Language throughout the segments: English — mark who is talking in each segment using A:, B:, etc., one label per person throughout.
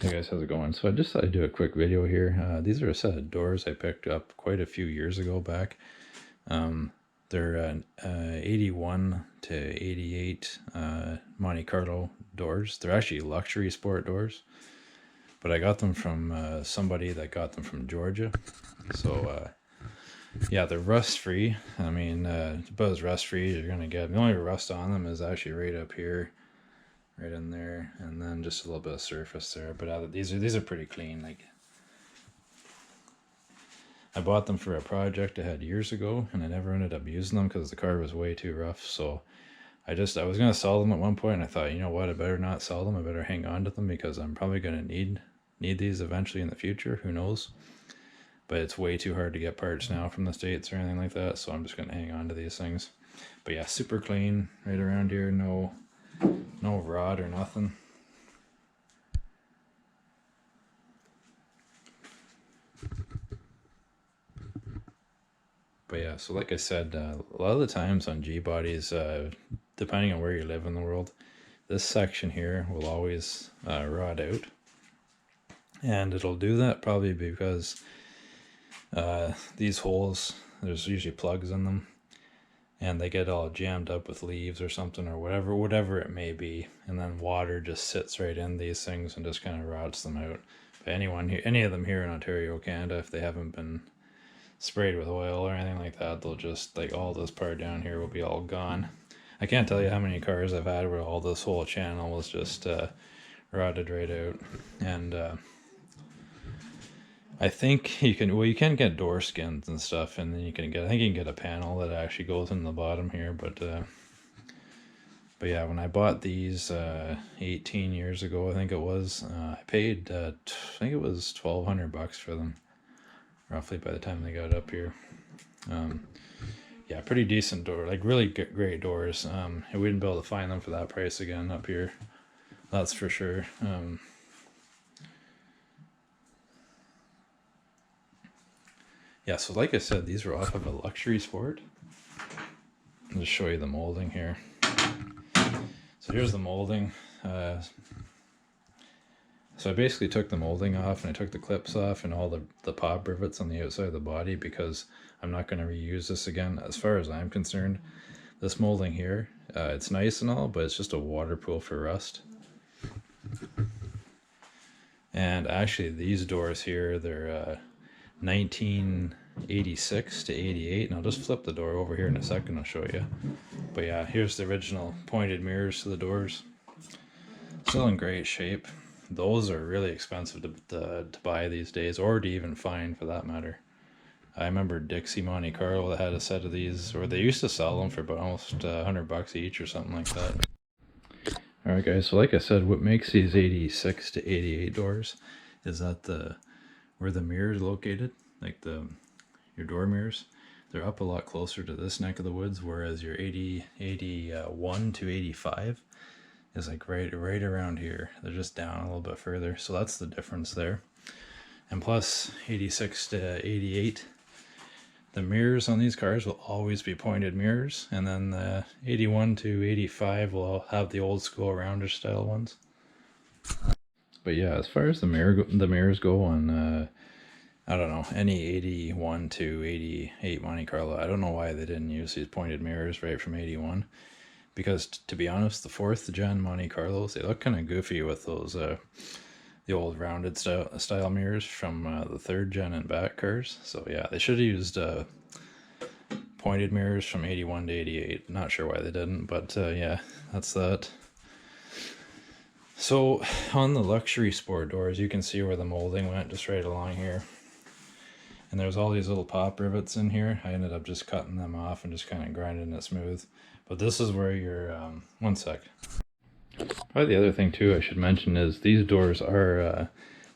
A: Hey guys, how's it going? So I just thought I'd do a quick video here. These are a set of doors I picked up quite a few years ago back. They're 81 to 88 Monte Carlo doors. They're actually luxury sport doors, but I got them from somebody that got them from Georgia. So yeah, they're rust free. I mean, about as rust free as you're gonna get. The only rust on them is actually right up here, right in there, and then just a little bit of surface there. But these are pretty clean. Like, I bought them for a project I had years ago, and I never ended up using them because the car was way too rough. So I was gonna sell them at one point, and I thought, you know what, I better not sell them. I better hang on to them because I'm probably gonna need these eventually in the future. Who knows? But it's way too hard to get parts now from the States or anything like that. So I'm just gonna hang on to these things. But yeah, super clean right around here. No rot or nothing. But yeah, so like I said, a lot of the times on G bodies, depending on where you live in the world, this section here will always rot out, and it'll do that probably because these holes, there's usually plugs in them, and they get all jammed up with leaves or something or whatever it may be, and then water just sits right in these things and just kind of rots them out. But any of them here in Ontario, Canada, if they haven't been sprayed with oil or anything like that, they'll just, like, all this part down here will be all gone. I can't tell you how many cars I've had where all this whole channel was just rotted right out. And I think you can get door skins and stuff, and then I think you can get a panel that actually goes in the bottom here, but yeah, when I bought these 18 years ago, I think it was, I paid I think it was $1,200 for them, roughly, by the time they got up here. Yeah, pretty decent door, like really great doors. We wouldn't be able to find them for that price again up here, that's for sure. Yeah, so like I said, these were off of a luxury sport. I'll just show you the molding here. So here's the molding. So I basically took the molding off, and I took the clips off and all the pop rivets on the outside of the body because I'm not going to reuse this again. As far as I'm concerned, this molding here, it's nice and all, but it's just a water pool for rust. And actually these doors here, they're 1986 to 88, and I'll just flip the door over here in a second, I'll show you. But yeah, here's the original pointed mirrors to the doors. Still in great shape. Those are really expensive to buy these days, or to even find for that matter. I remember Dixie Monte Carlo that had a set of these, or they used to sell them for about almost $100 each or something like that. Alright guys, so like I said, what makes these 86 to 88 doors is that where the mirror is located, like your door mirrors, they're up a lot closer to this neck of the woods, whereas your 81 to 85 is like right around here. They're just down a little bit further, so that's the difference there. And plus 86 to 88, the mirrors on these cars will always be pointed mirrors, and then the 81 to 85 will have the old school rounder style ones. But yeah, as far as the mirrors go on I don't know, any 81 to 88 Monte Carlo, I don't know why they didn't use these pointed mirrors right from 81. Because to be honest, the 4th gen Monte Carlos, they look kind of goofy with those the old rounded style mirrors from the 3rd gen and back cars. So yeah, they should have used pointed mirrors from 81 to 88. Not sure why they didn't, but yeah, that's that. So on the luxury sport doors, you can see where the molding went, just right along here. And there's all these little pop rivets in here. I ended up just cutting them off and just kind of grinding it smooth. But this is where your, one sec. Probably the other thing too I should mention is these doors are,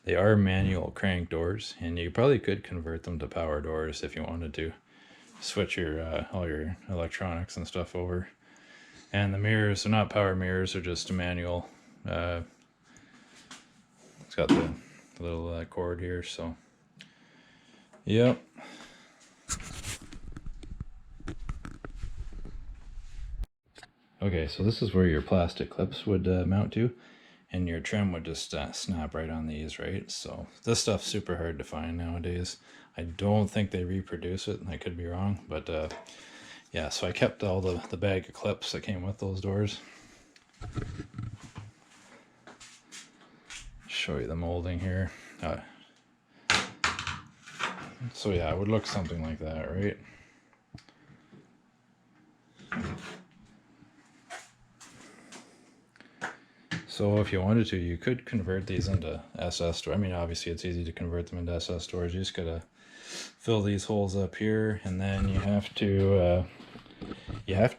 A: they are manual crank doors, and you probably could convert them to power doors if you wanted to. Switch your, all your electronics and stuff over. And the mirrors are not power mirrors, they're just a manual. It's got the little cord here, so. Yep. Okay, so this is where your plastic clips would mount to. and your trim would just snap right on these, right? So this stuff's super hard to find nowadays. I don't think they reproduce it, I could be wrong, but yeah, so I kept all the bag of clips that came with those doors. Show you the molding here. So yeah, it would look something like that, right? So if you wanted to, you could convert these into SS doors. I mean, obviously it's easy to convert them into SS doors. You just gotta fill these holes up here, and then you have to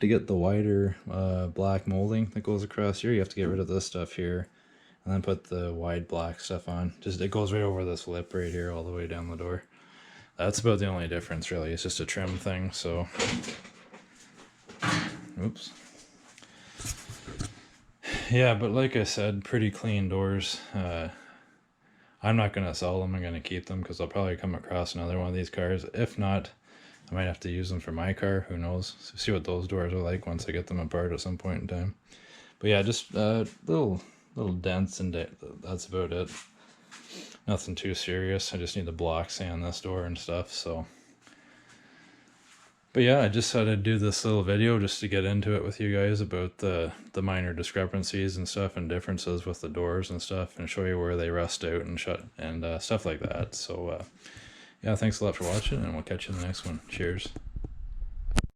A: get the wider black molding that goes across here. You have to get rid of this stuff here, and then put the wide black stuff on. Just it goes right over this lip right here, all the way down the door. That's about the only difference, really. It's just a trim thing. So, oops. Yeah, but like I said, pretty clean doors. I'm not going to sell them. I'm going to keep them because I'll probably come across another one of these cars. If not, I might have to use them for my car. Who knows? See what those doors are like once I get them apart at some point in time. But yeah, just little dents, and that's about it. Nothing too serious. I just need to block sand this door and stuff. So, but yeah, I just thought I'd do this little video just to get into it with you guys about the minor discrepancies and stuff and differences with the doors and stuff, and show you where they rust out and shut and stuff like that. So yeah, thanks a lot for watching, and we'll catch you in the next one. Cheers.